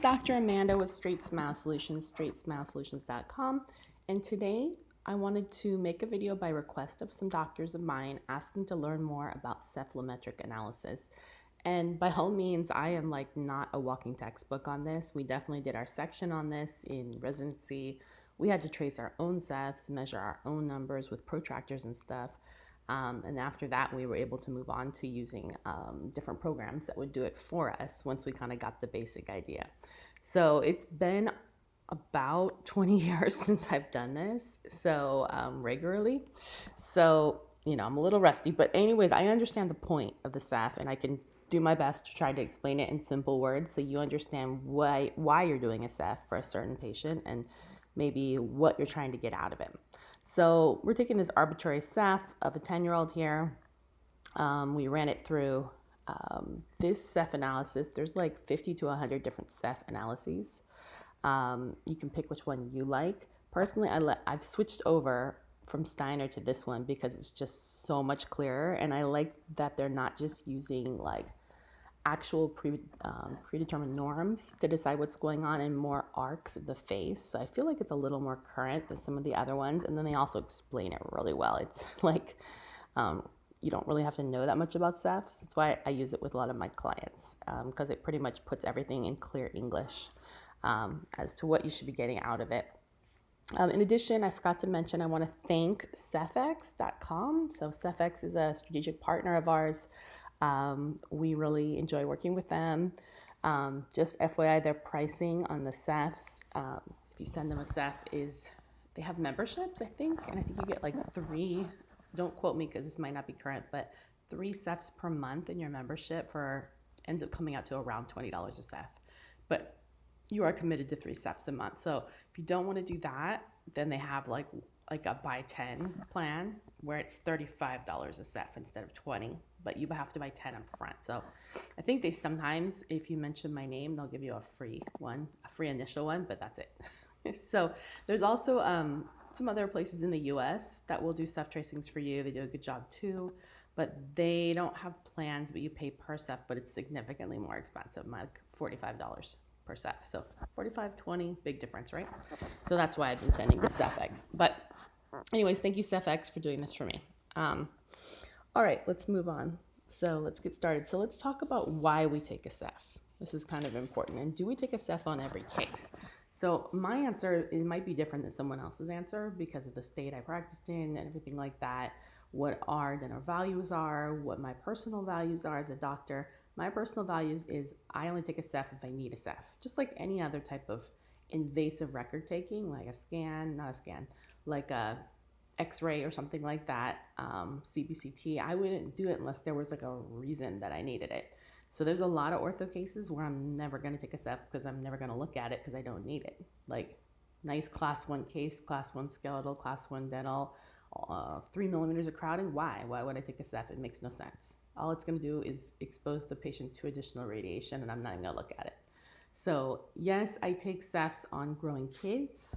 Dr. Amanda with StraightSmile Solutions, StraightSmileSolutions.com, and today I wanted to make a video by request of some doctors of mine asking to learn more about cephalometric analysis. And by all means, I am not a walking textbook on this. We definitely did our section on this in residency. We had to trace our own cephs, measure our own numbers with protractors and stuff. And after that, we were able to move on to using different programs that would do it for us once we kind of got the basic idea. So it's been about 20 years since I've done this, so regularly. So, I'm a little rusty, but anyways, I understand the point of the Ceph, and I can do my best to try to explain it in simple words so you understand why you're doing a Ceph for a certain patient and maybe what you're trying to get out of it. So we're taking this arbitrary Ceph of a 10-year-old here. We ran it through this Ceph analysis. There's like 50 to 100 different Ceph analyses. You can pick which one you like. Personally, I've switched over from Steiner to this one because it's just so much clearer, and I like that they're not just using actual predetermined norms to decide what's going on and more arcs of the face. So I feel like it's a little more current than some of the other ones. And then they also explain it really well. It's you don't really have to know that much about Cephs. That's why I use it with a lot of my clients because it pretty much puts everything in clear English as to what you should be getting out of it. In addition, I forgot to mention, I want to thank SafeX.com. So SafeX is a strategic partner of ours. We really enjoy working with them. Just FYI, their pricing on the Cephs, if you send them a Ceph, they have memberships, I think, and I think you get 3, don't quote me because this might not be current, but 3 Cephs per month in your membership ends up coming out to around $20 a Ceph. But you are committed to 3 Cephs a month. So if you don't want to do that, then they have like a buy 10 plan where it's $35 a Ceph instead of 20, but you have to buy 10 up front. So I think they sometimes, if you mention my name, they'll give you a free initial one, but that's it. So there's also some other places in the US that will do Ceph tracings for you. They do a good job too, but they don't have plans, but you pay per Ceph, but it's significantly more expensive, like $45 per Ceph. So 45, 20, big difference, right? So that's why I've been sending to SafeX. But anyways, thank you SafeX for doing this for me. All right, let's move on. So let's get started. So let's talk about why we take a Ceph. This is kind of important. And do we take a Ceph on every case? So my answer, it might be different than someone else's answer because of the state I practiced in and everything like that, what our dental values are, what my personal values are as a doctor. My personal values is I only take a Ceph if I need a Ceph, just like any other type of invasive record taking, like a scan, not a scan, like a X-ray or something like that, CBCT. I wouldn't do it unless there was a reason that I needed it. So there's a lot of ortho cases where I'm never going to take a Ceph because I'm never going to look at it because I don't need it. Like nice class 1 case, class 1 skeletal, class 1 dental, 3 millimeters of crowding. Why would I take a Ceph? It makes no sense. All it's going to do is expose the patient to additional radiation, and I'm not even going to look at it. So yes, I take Cephs on growing kids,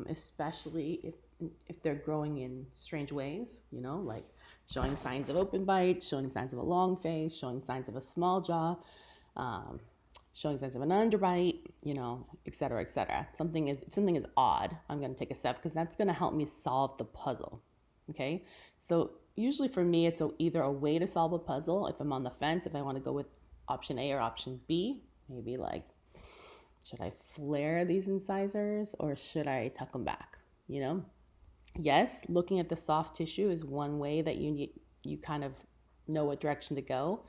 especially if they're growing in strange ways, like showing signs of open bite, showing signs of a long face, showing signs of a small jaw, showing signs of an underbite, et cetera, et cetera. If something is odd, I'm going to take a Ceph because that's going to help me solve the puzzle. Okay, so usually for me, it's either a way to solve a puzzle. If I'm on the fence, if I want to go with option A or option B, maybe should I flare these incisors or should I tuck them back? Yes, looking at the soft tissue is one way that you kind of know what direction to go.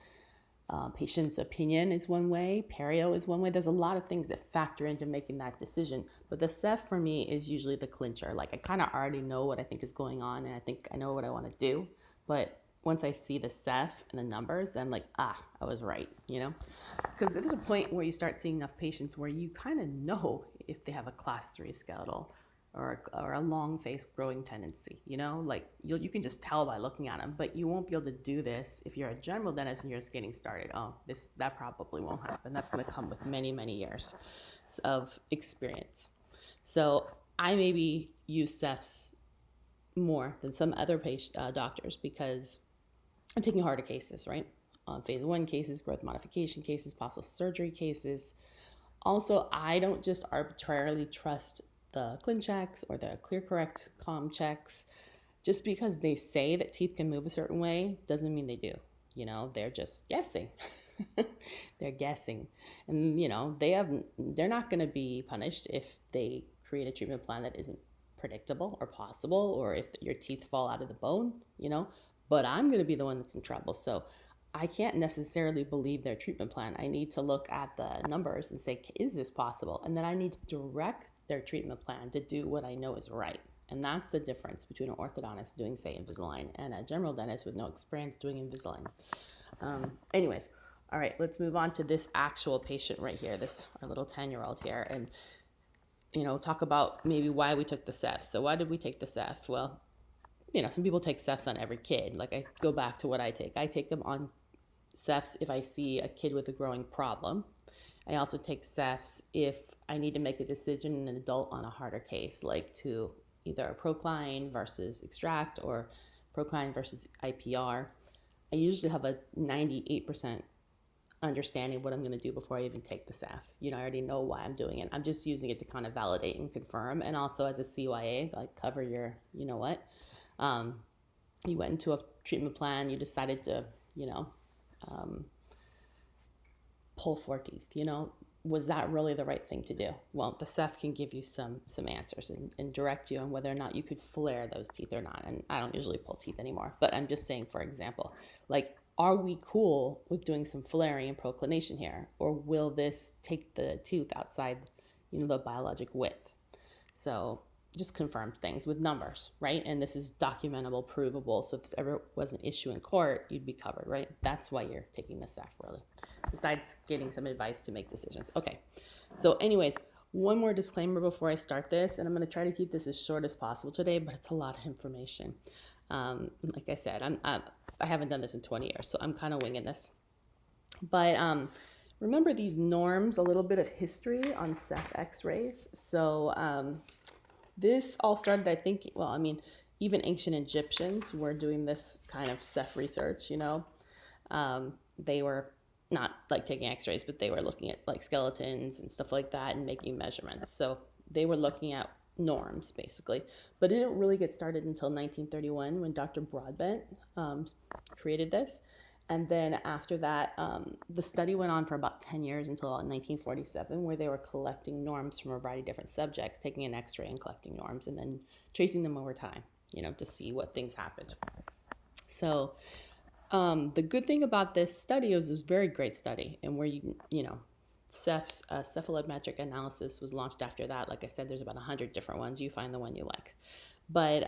Patient's opinion is one way. Perio is one way. There's a lot of things that factor into making that decision. But the Ceph for me is usually the clincher. I kind of already know what I think is going on, and I think I know what I want to do. But once I see the Ceph and the numbers, I'm like, I was right, Because there's a point where you start seeing enough patients where you kind of know if they have a class 3 skeletal or a long face growing tendency, you can just tell by looking at them, but you won't be able to do this if you're a general dentist and you're just getting started. That probably won't happen. That's going to come with many, many years of experience. So I maybe use Cephs more than some other doctors because I'm taking harder cases, right? Phase 1 cases, growth modification cases, possible surgery cases, Also, I don't just arbitrarily trust the ClinChecks or the ClearCorrect checks. Just because they say that teeth can move a certain way doesn't mean they do. They're just guessing. They're guessing. And, they're not going to be punished if they create a treatment plan that isn't predictable or possible, or if your teeth fall out of the bone, but I'm going to be the one that's in trouble. So I can't necessarily believe their treatment plan. I need to look at the numbers and say, is this possible? And then I need to direct their treatment plan to do what I know is right. And that's the difference between an orthodontist doing, say, Invisalign and a general dentist with no experience doing Invisalign. Anyways, all right, let's move on to this actual patient right here, our little 10-year-old here, and talk about maybe why we took the Ceph. So why did we take the Ceph? Well, some people take Cephs on every kid. Like, I go back to what I take. I take them on Cephs if I see a kid with a growing problem. I also take Cephs if I need to make a decision in an adult on a harder case, like to either a procline versus extract or procline versus IPR. I usually have a 98% understanding what I'm going to do before I even take the Ceph. I already know why I'm doing it. I'm just using it to kind of validate and confirm. And also as a CYA, like, cover your, you went into a treatment plan, you decided to, pull 4 teeth, was that really the right thing to do? Well, the Ceph can give you some answers and direct you on whether or not you could flare those teeth or not. And I don't usually pull teeth anymore, but I'm just saying, for example, like, are we cool with doing some flaring and proclination here? Or will this take the tooth outside, the biologic width? So just confirm things with numbers, right? And this is documentable, provable. So if this ever was an issue in court, you'd be covered, right? That's why you're taking the Ceph, really, besides getting some advice to make decisions. Okay, so anyways, one more disclaimer before I start this, and I'm going to try to keep this as short as possible today, but it's a lot of information. Like I said, I haven't done this in 20 years, so I'm kind of winging this. But remember these norms, a little bit of history on Ceph x-rays. So this all started, I think, even ancient Egyptians were doing this kind of Ceph research, They were not like taking x-rays, but they were looking at like skeletons and stuff like that and making measurements. So they were looking at norms, basically. But it didn't really get started until 1931 when Dr. Broadbent created this. And then after that, the study went on for about 10 years until 1947, where they were collecting norms from a variety of different subjects, taking an x-ray and collecting norms, and then tracing them over time, to see what things happened. So the good thing about this study is it was a very great study, and where Ceph's cephalometric analysis was launched after that. Like I said, there's about 100 different ones. You find the one you like. But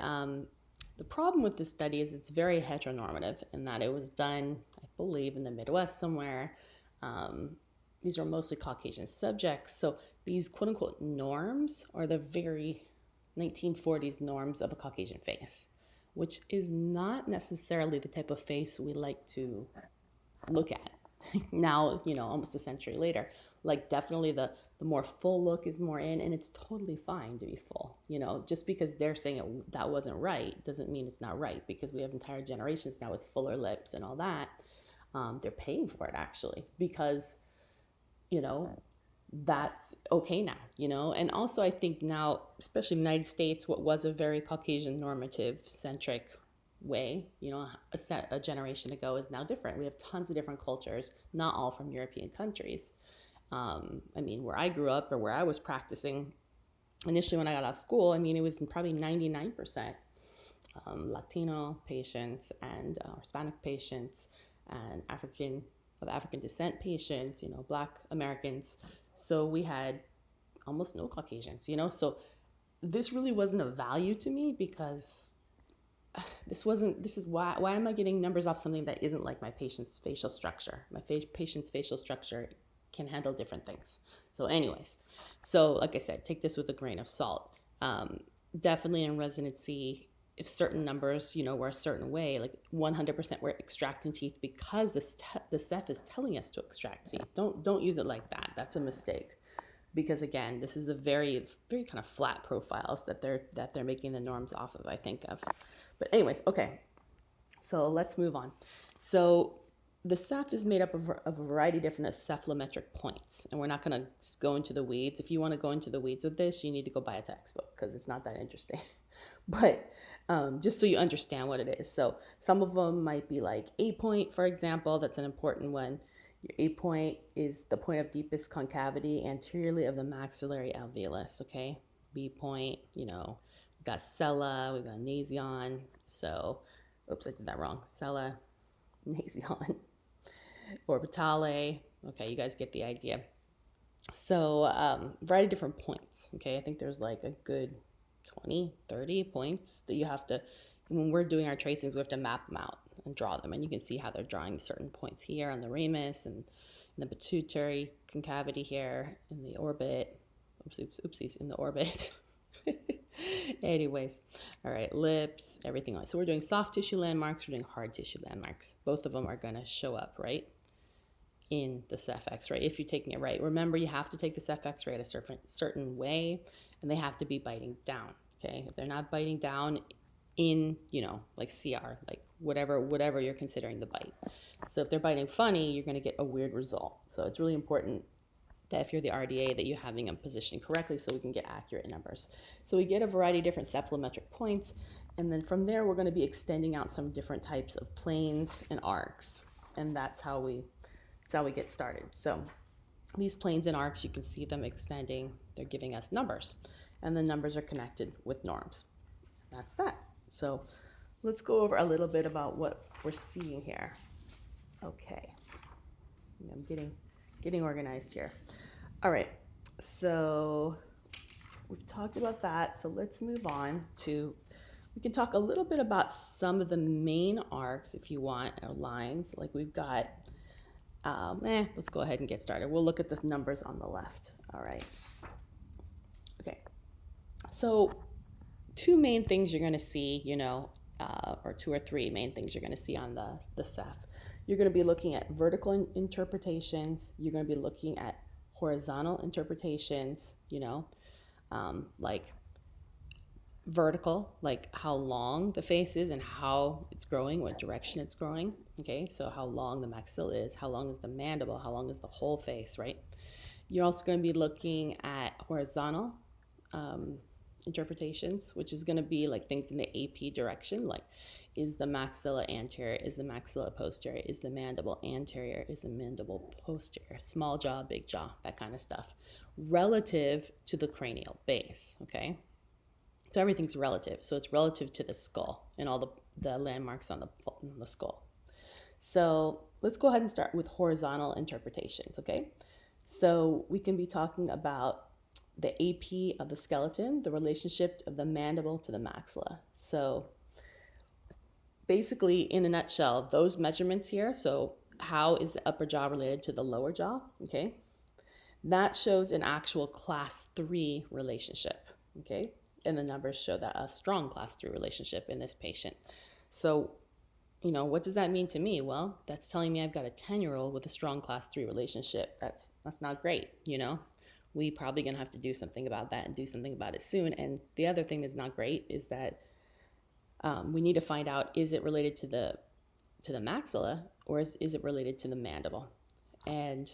the problem with this study is it's very heteronormative in that it was done, I believe, in the Midwest somewhere. These are mostly Caucasian subjects. So these quote-unquote norms are the very 1940s norms of a Caucasian face, which is not necessarily the type of face we like to look at now, almost a century later. Like, definitely the more full look is more in, and it's totally fine to be full. Just because they're saying that wasn't right doesn't mean it's not right, because we have entire generations now with fuller lips and all that. They're paying for it, actually, because, that's okay now, and also I think now, especially in the United States, what was a very Caucasian normative centric way, a generation ago is now different. We have tons of different cultures, not all from European countries. Where I grew up, or where I was practicing initially when I got out of school, it was probably 99% Latino patients and Hispanic patients and African descent patients, Black Americans. So we had almost no Caucasians, so this really wasn't of value to me, because this is why am I getting numbers off something that isn't like my patient's facial structure? My patient's facial structure can handle different things. So anyways, like I said, take this with a grain of salt. Definitely in residency, if certain numbers, were a certain way, like 100% we're extracting teeth because the Ceph is telling us to extract teeth. Don't use it like that. That's a mistake. Because again, this is a very, very kind of flat profiles that they're making the norms off of, I think of. But anyways, okay. So let's move on. So the Ceph is made up of a variety of different cephalometric points, and we're not going to go into the weeds. If you want to go into the weeds with this, you need to go buy a textbook because it's not that interesting. But just so you understand what it is. So some of them might be like A point, for example. That's an important one. Your A point is the point of deepest concavity anteriorly of the maxillary alveolus, okay? B point, you know, we've got sella, we've got nasion. So, oops, I did that wrong. Sella, nasion, orbitale. Okay, you guys get the idea. So, variety of different points, okay? I think there's like a good 20, 30 points that you have to, when we're doing our tracings, we have to map them out and draw them. And you can see how they're drawing certain points here on the ramus and in the pituitary concavity here in the orbit. Oopsies, in the orbit. Anyways, all right, lips, everything else. So we're doing soft tissue landmarks, we're doing hard tissue landmarks. Both of them are going to show up, right, in the SafeX, right, if you're taking it right. Remember, you have to take the SafeX right a certain way, and they have to be biting down, okay? If they're not biting down in, you know, like CR, like whatever you're considering the bite. So if they're biting funny, you're going to get a weird result. So it's really important that if you're the RDA that you're having them positioned correctly so we can get accurate numbers. So we get a variety of different cephalometric points, and then from there we're going to be extending out some different types of planes and arcs, and that's how we get started. So these planes and arcs, you can see them extending. They're giving us numbers, and the numbers are connected with norms. That's that. So let's go over a little bit about what we're seeing here. Okay, I'm getting organized here. All right, so we've talked about that. So let's move on to, we can talk a little bit about some of the main arcs if you want, or lines. Like we've got, let's go ahead and get started. We'll look at the numbers on the left. All right. Okay, so two main things you're gonna see, you know, or two or three main things you're gonna see on the Ceph. You're going to be looking at vertical interpretations. You're going to be looking at horizontal interpretations, you know, like vertical, like how long the face is and how it's growing, what direction it's growing. Okay, so how long the maxilla is, how long is the mandible, how long is the whole face, right? You're also going to be looking at horizontal interpretations, which is going to be like things in the AP direction, like is the maxilla anterior, is the maxilla posterior, is the mandible anterior, is the mandible posterior, small jaw, big jaw, that kind of stuff, relative to the cranial base, okay? So everything's relative. So it's relative to the skull and all the landmarks on the skull. So let's go ahead and start with horizontal interpretations, okay? So we can be talking about the AP of the skeleton, the relationship of the mandible to the maxilla. So basically, in a nutshell, those measurements here, so how is the upper jaw related to the lower jaw, okay? That shows an actual class 3 relationship, okay? And the numbers show that a strong class 3 relationship in this patient. So, you know, what does that mean to me? Well, that's telling me I've got a 10-year-old with a strong class 3 relationship. That's not great, you know? We probably gonna have to do something about that and do something about it soon. And the other thing that's not great is that we need to find out, is it related to the maxilla, or is it related to the mandible? And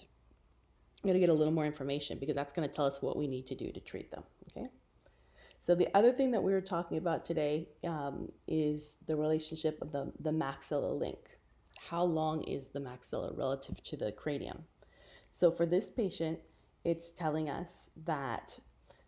I'm going to get a little more information because that's going to tell us what we need to do to treat them, okay? So the other thing that we were talking about today is the relationship of the maxilla link. How long is the maxilla relative to the cranium? So for this patient, it's telling us that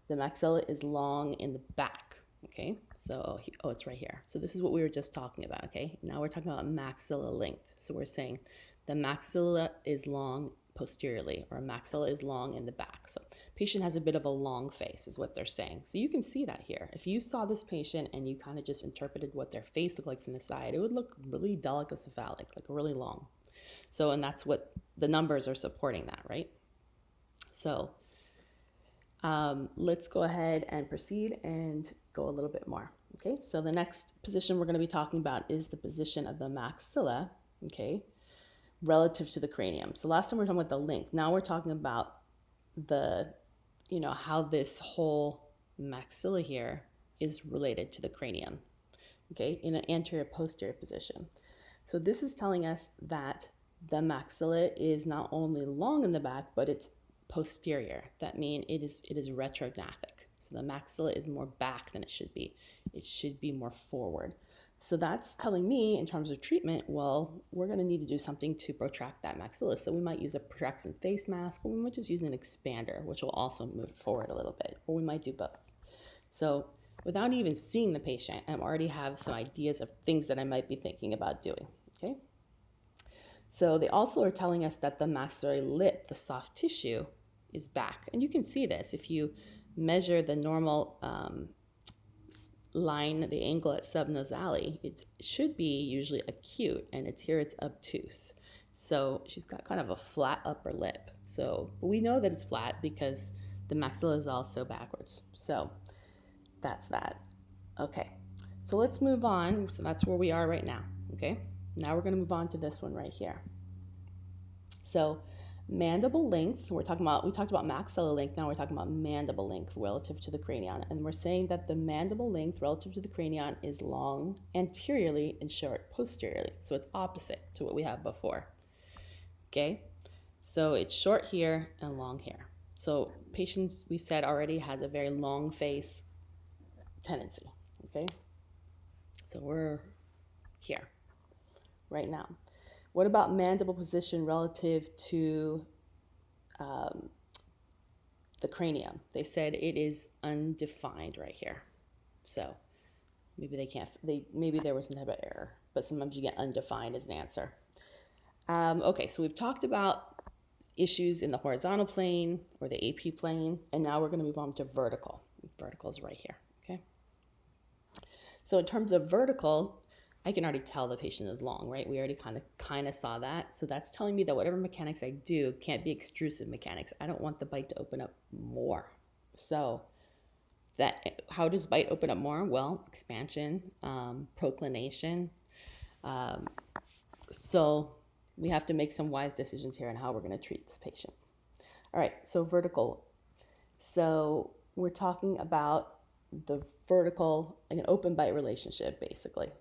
the maxilla is long in the back, okay? So, oh, it's right here. So this is what we were just talking about, okay? Now we're talking about maxilla length. So we're saying the maxilla is long posteriorly, or maxilla is long in the back. So patient has a bit of a long face is what they're saying. So you can see that here. If you saw this patient and you kind of just interpreted what their face looked like from the side, it would look really dolichocephalic, like really long. So, and that's what the numbers are supporting that, right? So let's go ahead and proceed and go a little bit more. Okay, so the next position we're going to be talking about is the position of the maxilla, okay, relative to the cranium. So last time we were talking about the link. Now we're talking about the, you know, how this whole maxilla here is related to the cranium, okay, in an anterior posterior position. So this is telling us that the maxilla is not only long in the back, but it's posterior. That means it is retrognathic. So the maxilla is more back than it should be. It should be more forward. So that's telling me in terms of treatment, well, we're going to need to do something to protract that maxilla. So we might use a protraction face mask, or we might just use an expander, which will also move forward a little bit, or we might do both. So without even seeing the patient, I already have some ideas of things that I might be thinking about doing, okay? So they also are telling us that the maxillary lip, the soft tissue, is back. And you can see this if you measure the normal line, the angle at subnasally, it should be usually acute, and it's obtuse. So she's got kind of a flat upper lip. So we know that it's flat because the maxilla is also backwards. So that's that. Okay, so let's move on. So that's where we are right now. Okay, now we're going to move on to this one right here. So mandible length, we talked about maxilla length, now we're talking about mandible length relative to the cranion. And we're saying that the mandible length relative to the cranion is long anteriorly and short posteriorly. So it's opposite to what we have before. Okay, so it's short here and long here. So patients, we said already, has a very long face tendency. Okay, so we're here right now. What about mandible position relative to the cranium? They said it is undefined right here. So maybe maybe there was some type of error, but sometimes you get undefined as an answer. Okay, so we've talked about issues in the horizontal plane or the AP plane, and now we're going to move on to vertical. Vertical is right here, okay? So in terms of vertical, I can already tell the patient is long, right? We already kind of saw that. So that's telling me that whatever mechanics I do can't be extrusive mechanics. I don't want the bite to open up more. So how does bite open up more? Well, expansion, proclination. So we have to make some wise decisions here on how we're going to treat this patient. All right, so vertical. So we're talking about the vertical, like an open bite relationship, basically.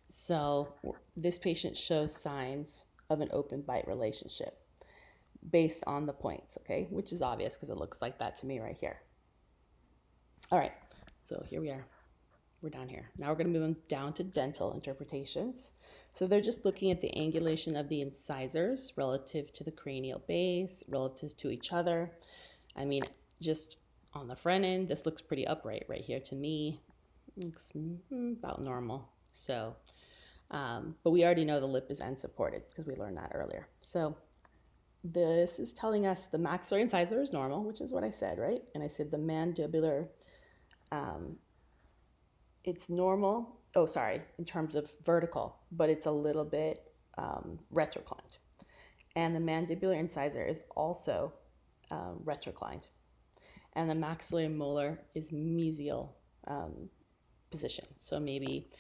So this patient shows signs of an open bite relationship based on the points, okay? Which is obvious because it looks like that to me right here. All right, so here we are. We're down here. Now we're going to move down to dental interpretations. So they're just looking at the angulation of the incisors relative to the cranial base, relative to each other. I mean, just on the front end, this looks pretty upright right here to me. Looks about normal. So, but we already know the lip is unsupported because we learned that earlier. So this is telling us the maxillary incisor is normal, which is what I said, right? And I said the mandibular, it's normal. Oh, sorry, in terms of vertical, but it's a little bit retroclined. And the mandibular incisor is also retroclined. And the maxillary molar is mesial position. So maybe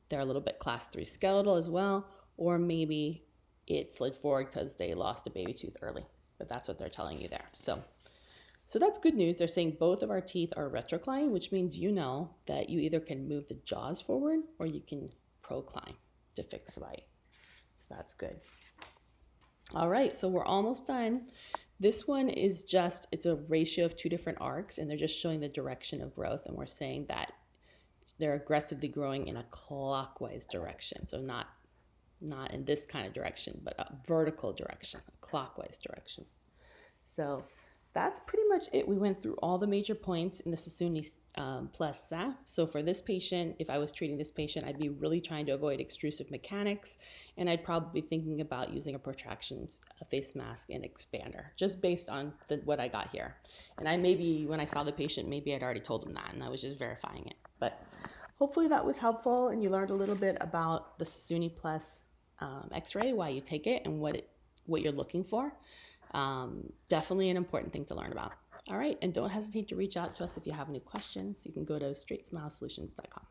they're a little bit class 3 skeletal as well, or maybe it slid forward because they lost a baby tooth early, but that's what they're telling you there. So that's good news. They're saying both of our teeth are retrocline, which means you know that you either can move the jaws forward or you can procline to fix the bite. So that's good. All right, so we're almost done. This one is just, it's a ratio of two different arcs, and they're just showing the direction of growth, and we're saying that they're aggressively growing in a clockwise direction. So not in this kind of direction, but a vertical direction, a clockwise direction. So that's pretty much it. We went through all the major points in the Sassouni plus Ceph. So for this patient, if I was treating this patient, I'd be really trying to avoid extrusive mechanics, and I'd probably be thinking about using a protractions, a face mask, and expander, just based on what I got here. And when I saw the patient, maybe I'd already told them that, and I was just verifying it. But hopefully that was helpful, and you learned a little bit about the Sassouni plus X-ray, why you take it, and what you're looking for. Definitely an important thing to learn about. All right, and don't hesitate to reach out to us if you have any questions. You can go to StraightSmileSolutions.com.